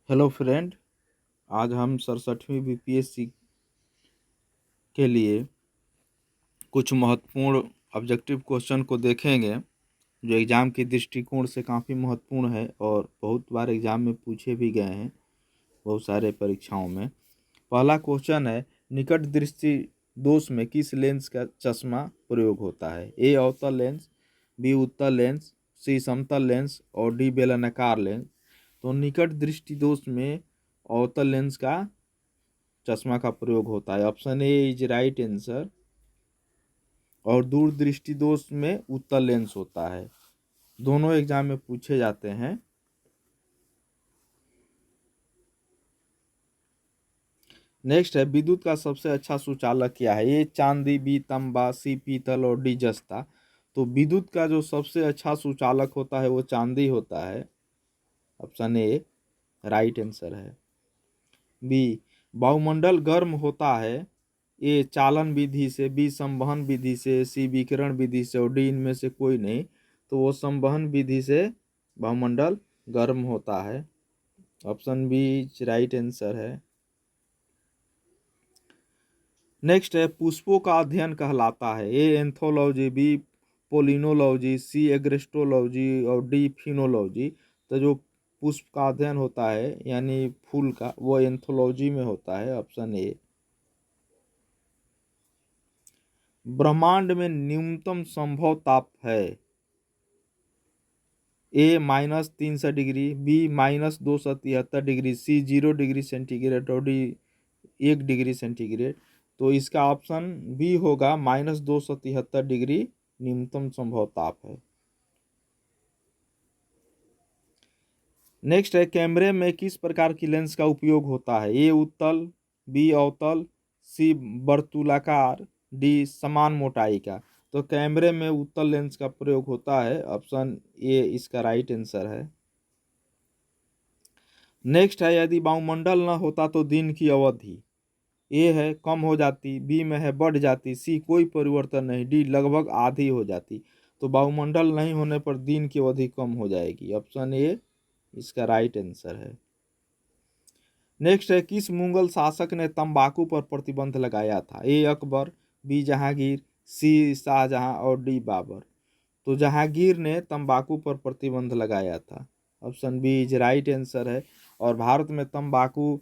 Hello friend. आज हम 67वीं BPSC के लिए कुछ महत्वपूर्ण ऑब्जेक्टिव क्वेश्चन को देखेंगे जो एग्ज़ाम के दृष्टिकोण से काफ़ी महत्वपूर्ण है और बहुत बार एग्ज़ाम में पूछे भी गए हैं बहुत सारे परीक्षाओं में। पहला क्वेश्चन है, निकट दृष्टि दोष में किस लेंस का चश्मा प्रयोग होता है? ए अवतल लेंस, बी उत्तल लेंस, सी समतल लेंस और डी बेलनाकार लेंस। तो निकट दृष्टि दोष में अवतल लेंस का चश्मा का प्रयोग होता है। Option A is right answer. और दूर दृष्टि दोष में उत्तल लेंस होता है। दोनों एग्जाम में पूछे जाते हैं। नेक्स्ट है, विद्युत का सबसे अच्छा सुचालक क्या है? ए चांदी, बी तांबा, सी पीतल और डी जस्ता। तो विद्युत का जो सबसे अच्छा सुचालक होता है वो चांदी होता है। ऑप्शन ए राइट आंसर है। बी, वायुमंडल गर्म होता है। ए चालन विधि से, बी संवहन विधि से, सी विकिरण विधि से और डी इनमें से कोई नहीं। तो वो संवहन विधि से वायुमंडल गर्म होता है। ऑप्शन बी राइट आंसर है। नेक्स्ट है, पुष्पों का अध्ययन कहलाता है? ए एंथोलॉजी, बी पोलिनोलॉजी, सी एग्रेस्टोलॉजी और डी फिनोलॉजी। तो जो पुष्प का अध्ययन होता है यानी फूल का, वो एंथोलॉजी में होता है। Option A. ब्रह्मांड में न्यूनतम संभव ताप है? ए -300 डिग्री, बी -273 डिग्री, सी 0 डिग्री सेंटीग्रेड और डी 1 डिग्री सेंटीग्रेड। तो इसका ऑप्शन बी होगा -273 डिग्री न्यूनतम संभव ताप है। नेक्स्ट है, कैमरे में किस प्रकार की लेंस का उपयोग होता है? ए उत्तल, बी अवतल, सी वर्तुलाकार, डी समान मोटाई का। तो कैमरे में उत्तल लेंस का प्रयोग होता है। ऑप्शन ए इसका राइट आंसर है। नेक्स्ट है, यदि वायुमंडल न होता तो दिन की अवधि? ए है कम हो जाती, बी में है बढ़ जाती, सी कोई परिवर्तन नहीं, डी लगभग आधी हो जाती। तो वायुमंडल नहीं होने पर दिन की अवधि कम हो जाएगी। ऑप्शन ए इसका राइट आंसर है। नेक्स्ट है, किस मुगल शासक ने तंबाकू पर प्रतिबंध लगाया था? ए अकबर, बी जहांगीर, सी शाहजहां और डी बाबर। तो जहांगीर ने तंबाकू पर प्रतिबंध लगाया था। Option B is right answer है। और भारत में तंबाकू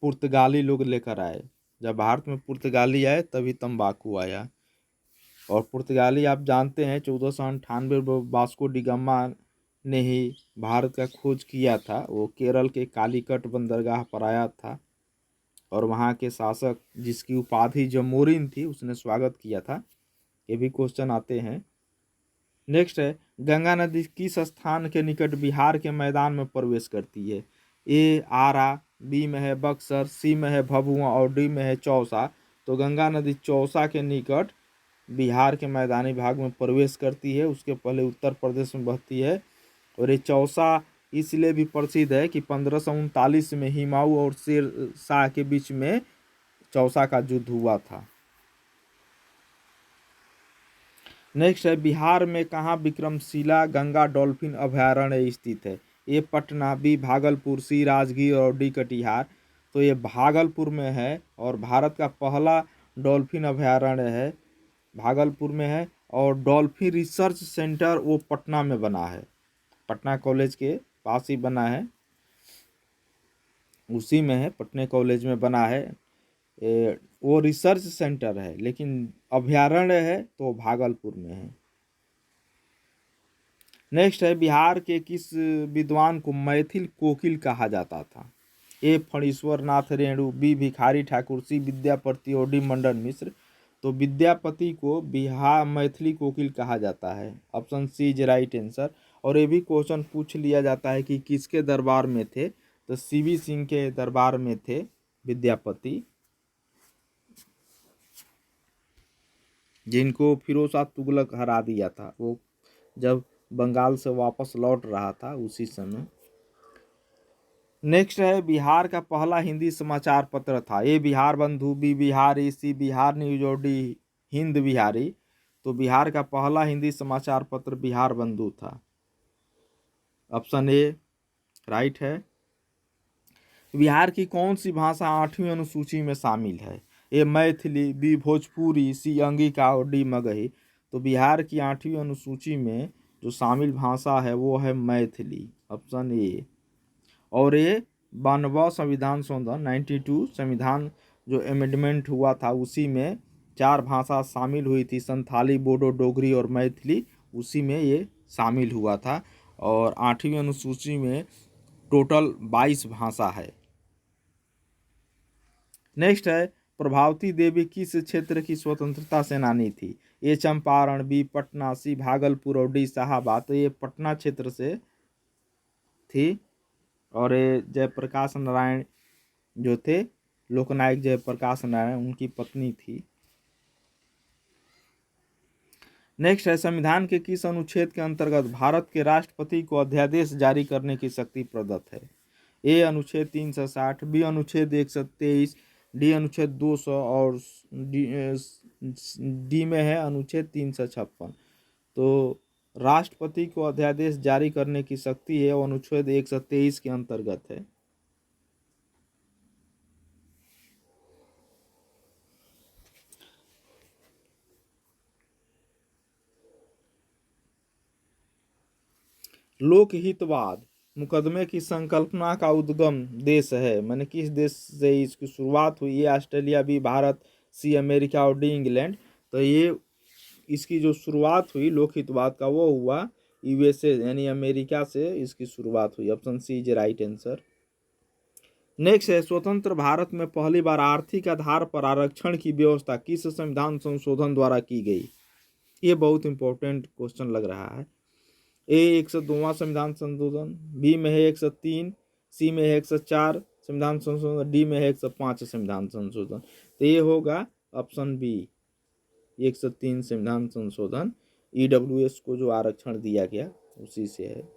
पुर्तगाली लोग लेकर आए। जब भारत में पुर्तगाली आए तभी तंबाकू आया। और पुर्तगाली आप जानते हैं 1498 में वास्को डी गामा ने ही भारत का खोज किया था। वो केरल के कालीकट बंदरगाह पर आया था और वहाँ के शासक जिसकी उपाधि जमोरिन थी उसने स्वागत किया था। ये भी क्वेश्चन आते हैं। नेक्स्ट है, गंगा नदी किस स्थान के निकट बिहार के मैदान में प्रवेश करती है? ए आरा, बी में है बक्सर, सी में है भभुआ और डी में है चौसा। तो गंगा नदी चौसा के निकट बिहार के मैदानी भाग में प्रवेश करती है। उसके पहले उत्तर प्रदेश में बहती है। और ये चौसा इसलिए भी प्रसिद्ध है कि 1539 में हिमाऊ और शेर शाह के बीच में चौसा का युद्ध हुआ था। नेक्स्ट है, बिहार में कहाँ विक्रमशिला गंगा डॉल्फिन अभयारण्य स्थित है? ए पटना, बी भागलपुर, सी राजगीर और डी कटिहार। तो ये भागलपुर में है और भारत का पहला डॉल्फिन अभयारण्य है भागलपुर में है। और डॉल्फिन रिसर्च सेंटर वो पटना में बना है, पटना कॉलेज के पास ही बना है, उसी में है, पटना कॉलेज में बना है। वो रिसर्च सेंटर है लेकिन अभयारण्य है तो भागलपुर में है। नेक्स्ट है, बिहार के किस विद्वान को मैथिल कोकिल कहा जाता था? ए फणीश्वर नाथ रेणु, बी भिखारी ठाकुर, सी विद्यापति और डी मंडन मिश्र। तो विद्यापति को बिहार मैथिली कोकिल कहा जाता है। Option C is right answer. और ये भी क्वेश्चन पूछ लिया जाता है कि किसके दरबार में थे? तो सीवी सिंह के दरबार में थे विद्यापति, जिनको फिरोज शाह तुगलक हरा दिया था वो जब बंगाल से वापस लौट रहा था उसी समय। नेक्स्ट है, बिहार का पहला हिंदी समाचार पत्र था? ए बिहार बंधु, बी बिहारी, सी बिहार न्यूज और डी हिंद बिहारी। तो बिहार का पहला हिंदी समाचार पत्र बिहार बंधु था। ऑप्शन ए राइट है। बिहार की कौन सी भाषा 8वीं अनुसूची में शामिल है? ए मैथिली, बी भोजपुरी, सी अंगिका और डी मगही। तो बिहार की 8वीं अनुसूची में जो शामिल भाषा है वो है मैथिली, ऑप्शन ए। और ये 92वां संविधान संशोधन 92 संविधान जो अमेंडमेंट हुआ था उसी में 4 भाषा शामिल हुई थी, संथाली, बोडो, डोगरी और मैथिली, उसी में ये शामिल हुआ था। और 8वीं अनुसूची में टोटल 22 भाषा है। नेक्स्ट है, प्रभावती देवी किस क्षेत्र की स्वतंत्रता सेनानी थी? ए चंपारण, बी पटना, सी भागलपुर और डी शाहाबाद। तो ये पटना क्षेत्र से थी। और ये जयप्रकाश नारायण जो थे, लोकनायक जयप्रकाश नारायण, उनकी पत्नी थी। नेक्स्ट है, संविधान के किस अनुच्छेद के अंतर्गत भारत के राष्ट्रपति को अध्यादेश जारी करने की शक्ति प्रदत्त है? ए अनुच्छेद 360, बी अनुच्छेद 123, डी अनुच्छेद 200 और डी में है अनुच्छेद 356। तो राष्ट्रपति को अध्यादेश जारी करने की शक्ति है वो अनुच्छेद 123 के अंतर्गत है। लोकहितवाद मुकदमे की संकल्पना का उद्गम देश है, मैंने किस देश से इसकी शुरुआत हुई? ये Australia, B Bharat, C America और डी इंग्लैंड। तो ये इसकी जो शुरुआत हुई लोकहितवाद का वो हुआ यूएसए यानी अमेरिका से इसकी शुरुआत हुई, option C is right answer. Next है, स्वतंत्र भारत में पहली बार आर्थिक आधार पर आरक्षण की व्यवस्था किस संविधान संशोधन द्वारा की गई? ये बहुत इंपॉर्टेंट क्वेश्चन लग रहा है। ए 102वां संविधान संशोधन, बी में है 103, सी में है 104 संविधान संशोधन, डी में है 105 संविधान संशोधन। तो ये होगा ऑप्शन बी 103 संविधान संशोधन। ईडब्ल्यूएस को जो आरक्षण दिया गया उसी से है।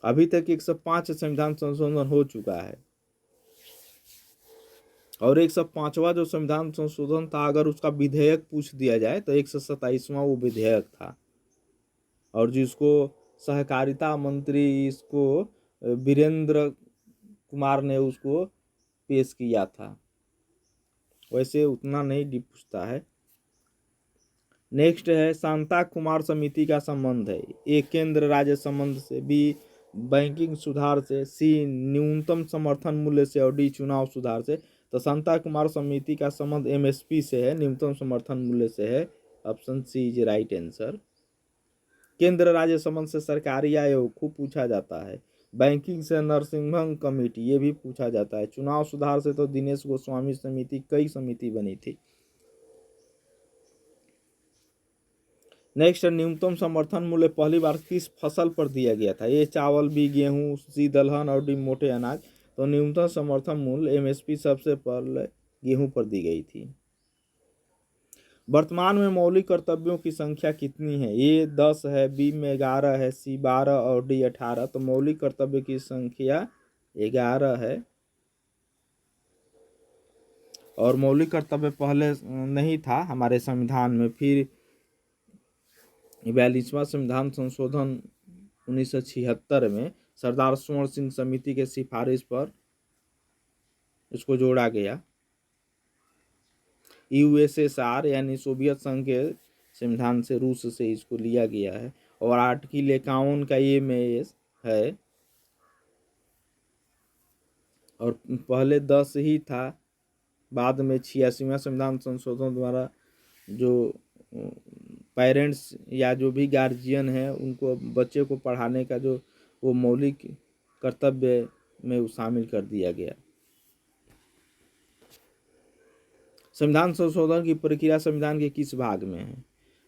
अभी तक 105 संविधान संशोधन हो चुका है और 105वां जो संविधान संशोधन था अगर उसका विधेयक पूछ दिया जाए तो 127वां वो विधेयक था, और जिसको सहकारिता मंत्री इसको वीरेंद्र कुमार ने उसको पेश किया था। वैसे उतना नहीं डीप पूछता है। नेक्स्ट है, शांता कुमार समिति का संबंध है? ए केंद्र राज्य संबंध से, बी बैंकिंग सुधार से, सी न्यूनतम समर्थन मूल्य से और डी चुनाव सुधार से। तो शांता कुमार समिति का संबंध एमएसपी से है, न्यूनतम समर्थन मूल्य से है, option C is right answer. केंद्र राज्य संबंध से सरकारी आयोग खूब पूछा जाता है। बैंकिंग से नरसिम्हम कमेटी ये भी पूछा जाता है। चुनाव सुधार से तो दिनेश गोस्वामी समिति, कई समिति बनी थी। नेक्स्ट, न्यूनतम समर्थन मूल्य पहली बार किस फसल पर दिया गया था? ए चावल, बी गेहूं, सी दलहन और डी मोटे अनाज। तो न्यूनतम समर्थन मूल्य एमएसपी सबसे पहले गेहूं पर दी गई थी। वर्तमान में मौलिक कर्तव्यों की संख्या कितनी है? ए 10 है, बी में 11 है, सी 12 और डी 18। तो मौलिक कर्तव्य की संख्या 11 है और मौलिक कर्तव्य पहले नहीं था हमारे संविधान में। फिर 42वां संविधान संशोधन 1976 में सरदार स्वर्ण सिंह समिति के सिफारिश पर इसको जोड़ा गया। यूएसएसआर यानी सोवियत संघ के संविधान से, रूस से इसको लिया गया है। और आर्टिकल 51 का ये में है और पहले 10 ही था, बाद में 86वां संविधान संशोधन द्वारा जो पेरेंट्स या जो भी गार्जियन है उनको बच्चे को पढ़ाने का जो वो मौलिक कर्तव्य में शामिल कर दिया गया। संविधान संशोधन की प्रक्रिया संविधान के किस भाग में है?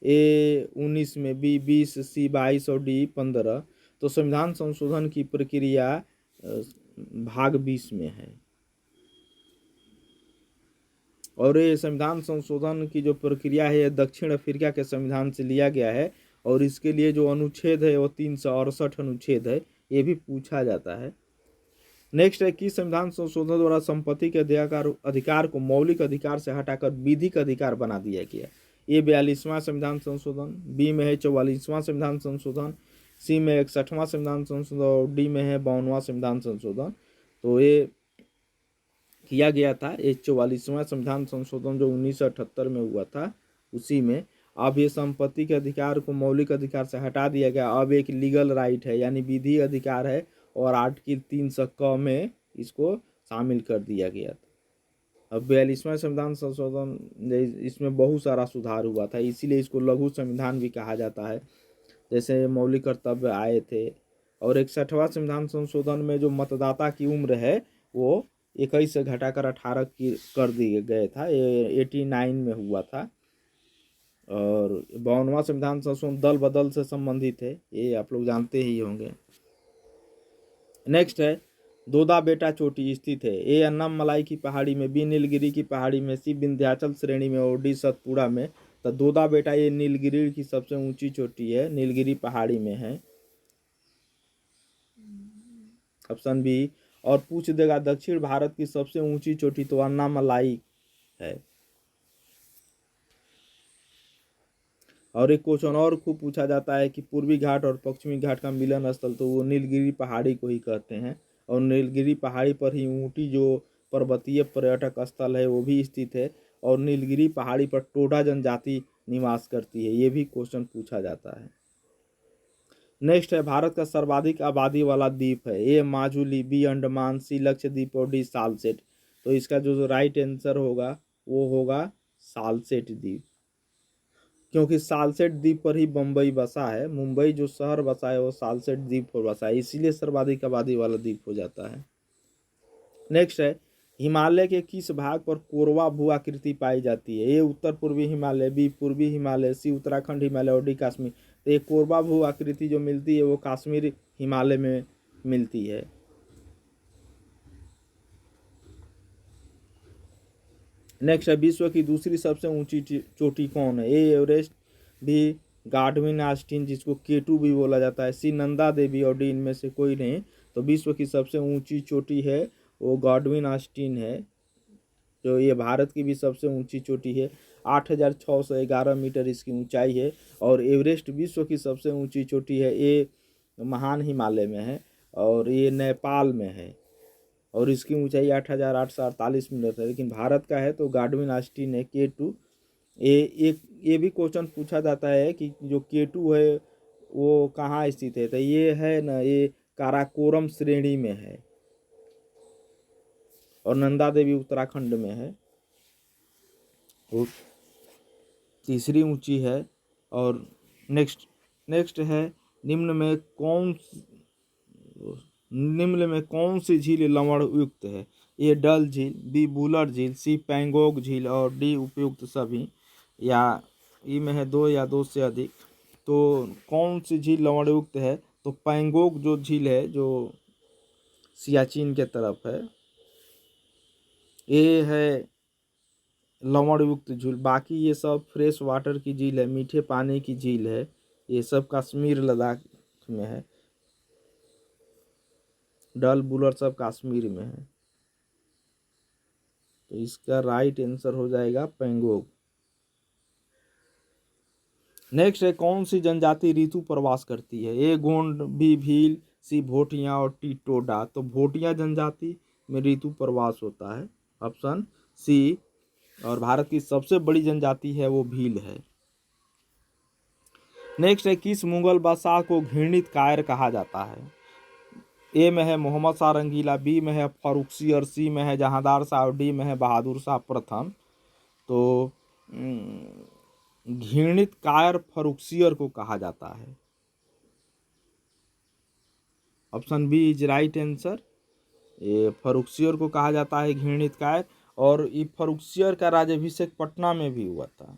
ए 19 में, बी 20, सी 22 और डी 15। तो संविधान संशोधन की प्रक्रिया भाग 20 में है। और ये संविधान संशोधन की जो प्रक्रिया है ये दक्षिण अफ्रीका के संविधान से लिया गया है और इसके लिए जो अनुच्छेद है वो 368 अनुच्छेद है, ये भी पूछा जाता है। नेक्स्ट है, कि संविधान संशोधन द्वारा संपत्ति के अधिकार को मौलिक अधिकार से हटाकर विधिक अधिकार बना दिया गया? ये 42वां संविधान संशोधन, बी में है 44वां संविधान संशोधन, सी में 61वां संविधान संशोधन और डी में है 52वां संविधान संशोधन। तो ये किया गया था, ये 44वां संविधान संशोधन जो 1978 में हुआ था उसी में। अब ये संपत्ति के अधिकार को मौलिक अधिकार से हटा दिया गया, अब एक लीगल राइट है यानी विधि अधिकार है, और आर्टिकल 300 में इसको शामिल कर दिया गया था। अब 42वां संविधान संशोधन, इसमें बहुत सारा सुधार हुआ था, इसीलिए इसको लघु संविधान भी कहा जाता है। जैसे मौलिक कर्तव्य आए थे। और 61वां संविधान संशोधन में जो मतदाता की उम्र है वो 21 से घटाकर 18 की कर दिए गए था, ये 89 में हुआ था। और 52वां संविधान संशोधन दल बदल से संबंधित है, ये आप लोग जानते ही होंगे। नेक्स्ट है दोदा बेटा चोटी स्थित है, ए अन्नामलाई की पहाड़ी में, बी नीलगिरी की पहाड़ी में, सी विंध्याचल श्रेणी में और डी सतपुड़ा में। तो दोदा बेटा ये नीलगिरी की सबसे ऊंची चोटी है, नीलगिरी पहाड़ी में है, ऑप्शन बी। और पूछ देगा दक्षिण भारत की सबसे ऊंची चोटी, तो अन्नामलाई है। और एक क्वेश्चन और खूब पूछा जाता है कि पूर्वी घाट और पश्चिमी घाट का मिलन स्थल, तो वो नीलगिरी पहाड़ी को ही कहते हैं। और नीलगिरी पहाड़ी पर ही ऊटी जो पर्वतीय पर्यटक स्थल है वो भी स्थित है। और नीलगिरी पहाड़ी पर टोडा जनजाति निवास करती है, ये भी क्वेश्चन पूछा जाता है। नेक्स्ट है भारत का सर्वाधिक आबादी वाला द्वीप है, ए माजुली, बी अंडमान, सी लक्षद्वीप और डी सालसेट। तो इसका जो राइट आंसर होगा वो होगा सालसेट द्वीप, क्योंकि सालसेट द्वीप पर ही मुंबई बसा है, मुंबई जो शहर बसा है वो सालसेट द्वीप पर बसा है, इसीलिए सर्वाधिक आबादी वाला द्वीप हो जाता है। नेक्स्ट है हिमालय के किस भाग पर कोरवा भू आकृति पाई जाती है, ए उत्तर पूर्वी हिमालय, बी पूर्वी हिमालय, सी उत्तराखंड हिमालय और डी कश्मीर। तो ये कोरवा भू आकृति जो मिलती है वो कश्मीर हिमालय में मिलती है। नेक्स्ट है विश्व की दूसरी सबसे ऊंची चोटी कौन है, ए एवरेस्ट, बी गार्डविन आस्टीन जिसको K2 भी बोला जाता है, सी नंदा देवी और डी इनमें से कोई नहीं। तो विश्व की सबसे ऊंची चोटी है वो गार्डविन आस्टीन है, जो ये भारत की भी सबसे ऊंची चोटी है, 8611 मीटर इसकी ऊंचाई है। और एवरेस्ट विश्व की सबसे ऊंची चोटी है, ये महान हिमालय में है और ये नेपाल में है, और इसकी ऊंचाई 8848 मीटर है। लेकिन भारत का है तो गार्डविन आस्टीन है, K2। ये भी क्वेश्चन पूछा जाता है कि जो K2 है वो कहाँ स्थित है, तो ये है ना, ये काराकोरम श्रेणी में है, और नंदा देवी उत्तराखंड में है, वो तीसरी ऊंची है। और नेक्स्ट है निम्न में कौन सी झील लवण युक्त है, ए डल झील, बी बुलर झील, सी पैंगोंग झील और डी उपयुक्त सभी, या ई में है दो या दो से अधिक। तो कौन सी झील लवण युक्त है, तो पैंगोंग जो झील है जो सियाचिन के तरफ है, ये है लवण युक्त झील। बाकी ये सब फ्रेश वाटर की झील है, मीठे पानी की झील है, ये सब कश्मीर लद्दाख में है, डल बुलर सब कश्मीर में है। तो इसका राइट आंसर हो जाएगा पैंगोंग। नेक्स्ट है कौन सी जनजाति ऋतु पर वास करती है, ए गोंड, बी भील, सी भोटिया और टी टोडा। तो भोटिया जनजाति में ऋतु पर वास होता है, ऑप्शन सी। और भारत की सबसे बड़ी जनजाति है वो भील है। नेक्स्ट है किस मुगल बादशाह को घृणित कायर कहा जाता है, ए में है मोहम्मद शाह रंगीला, बी में है फारुखसियर, सी में है जहांदार शाह और डी में है बहादुर शाह प्रथम। तो घृणित कायर फारुखसियर को कहा जाता है, option B is right answer. ये फारुखसियर को कहा जाता है घृणित कायर, और ये फारुखसियर का राज्याभिषेक पटना में भी हुआ था।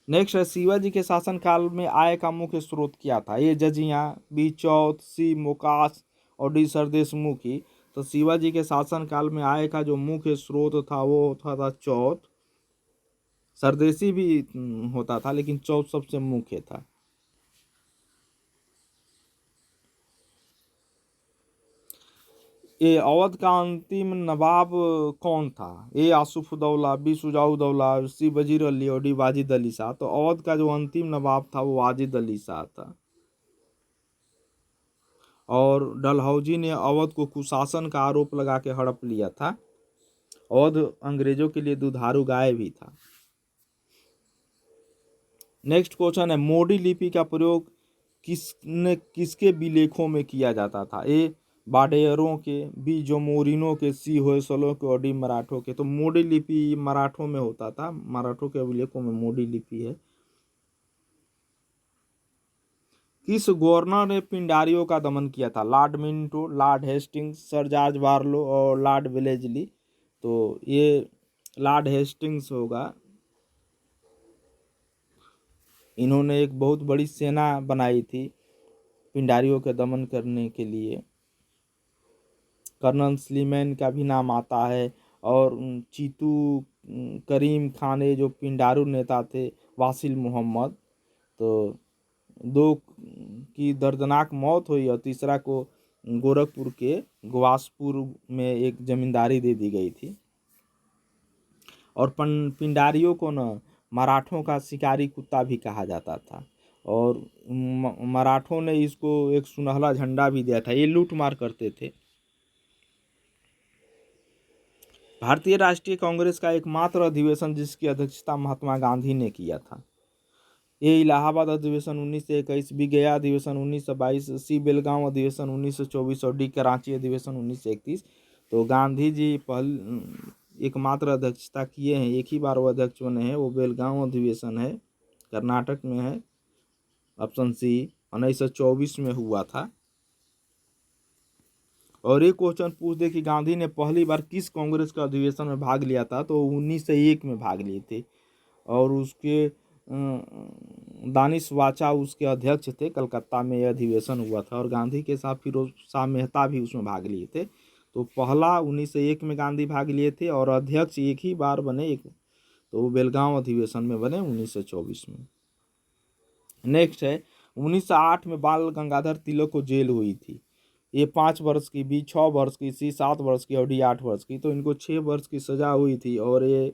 नेक्स्ट है शिवाजी के शासनकाल में आय का मुख्य स्रोत क्या था, ए जजियां, बी चौथ, सी मोकाश और डी सरदेशमुखी। तो शिवाजी के शासनकाल में आय का जो मुख्य स्रोत था वो होता था चौथ, सरदेशी भी होता था लेकिन चौथ सबसे मुख्य था। ये अवध का अंतिम नवाब कौन था? ए आसुफउद्दौला, बी शुजाउद्दौला, सी वजीर अली और डी वाजिद अली शाह। तो अवध का जो अंतिम नवाब था वो वाजिद अली शाह था। और डलहौजी ने अवध को कुशासन का आरोप लगा के हड़प लिया था। अवध अंग्रेजों के लिए दुधारू गाय भी था। नेक्स्ट क्वेश्चन है, मोडी लिपि का प्रयोग किसके विलेखों में किया जाता था? ए बाडेयरों के, बी जोमोरिनों के, सी होयसलों के और डी मराठों के। तो मोडी लिपि मराठों में होता था, मराठों के विलेखों में मोडी लिपि है। किस गवर्नर ने पिंडारियों का दमन किया था? Lord Minto, Lord Hastings, Sir George Barlow और लॉर्ड वेलेस्ली। तो ये लॉर्ड हेस्टिंग्स होगा। इन्होंने एक बहुत बड़ी सेना बनाई थी पिंडारियों के दमन करने के लिए। कर्नल स्लीमैन का भी नाम आता है। और चीतू करीम खान, ये जो पिंडारू नेता थे, वासिल मोहम्मद। तो दो की दर्दनाक मौत हुई और तीसरा को गोरखपुर के ग्वासपुर में एक जमींदारी दे दी गई थी। और पिंडारियों को न मराठों का शिकारी कुत्ता भी कहा जाता था। और मराठों ने इसको एक सुनहला झंडा भी दिया था। ये लूट मार करते थे। भारतीय राष्ट्रीय कांग्रेस का एकमात्र अधिवेशन जिसकी अध्यक्षता महात्मा गांधी ने किया था? ए इलाहाबाद अधिवेशन 1921, बी गया अधिवेशन 1922, सी बेलगांव अधिवेशन 1924 और डी कराची अधिवेशन 1931। तो गांधी जी एकमात्र अध्यक्षता किए हैं, एक ही बार वो अध्यक्ष बने हैं, वो बेलगांव अधिवेशन है, कर्नाटक में है। ऑप्शन सी 1924 में हुआ था। और एक क्वेश्चन पूछ दे कि गांधी ने पहली बार किस कांग्रेस का अधिवेशन में भाग लिया था? तो 1901 में भाग लिए थे। और उसके दानिश वाचा उसके अध्यक्ष थे। कलकत्ता में यह अधिवेशन हुआ था और गांधी के साथ फिरोज शाह मेहता भी उसमें भाग लिए थे। तो पहला 1901 में गांधी भाग लिए थे और अध्यक्ष एक ही बार बने, एक तो वो बेलगांव अधिवेशन में बने 1924 में। नेक्स्ट है, 1908 में बाल गंगाधर तिलक को जेल हुई थी। ए 5 वर्ष की, बी 6 वर्ष की, सी 7 वर्ष की और डी 8 वर्ष की। तो इनको 6 वर्ष की सजा हुई थी और ये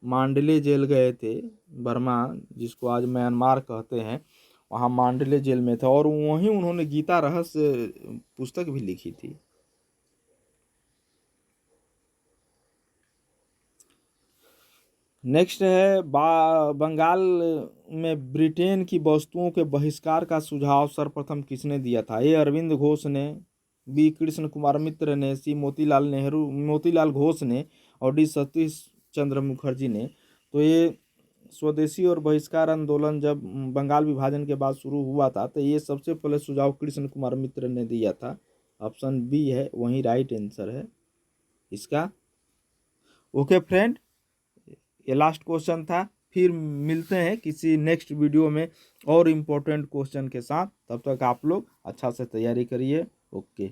मांडले जेल गए थे, बर्मा जिसको आज म्यांमार कहते हैं, वहाँ मांडले जेल में थे। और वहीं उन्होंने गीता रहस्य पुस्तक भी लिखी थी। नेक्स्ट है, बंगाल में ब्रिटेन की वस्तुओं के बहिष्कार का सुझाव सर्वप्रथम किसने दिया था? ए अरविंद घोष ने, बी कृष्ण कुमार मित्र ने, सी मोतीलाल घोष ने और डी सतीश चंद्र मुखर्जी ने। तो ये स्वदेशी और बहिष्कार आंदोलन जब बंगाल विभाजन के बाद शुरू हुआ था तो ये सबसे पहले सुझाव कृष्ण कुमार मित्र ने दिया था। ऑप्शन बी है वही राइट आंसर है इसका। ओके फ्रेंड, ये लास्ट क्वेश्चन था। फिर मिलते हैं किसी नेक्स्ट वीडियो में और इम्पोर्टेंट क्वेश्चन के साथ। तब तक आप लोग अच्छा से तैयारी करिए। ओके।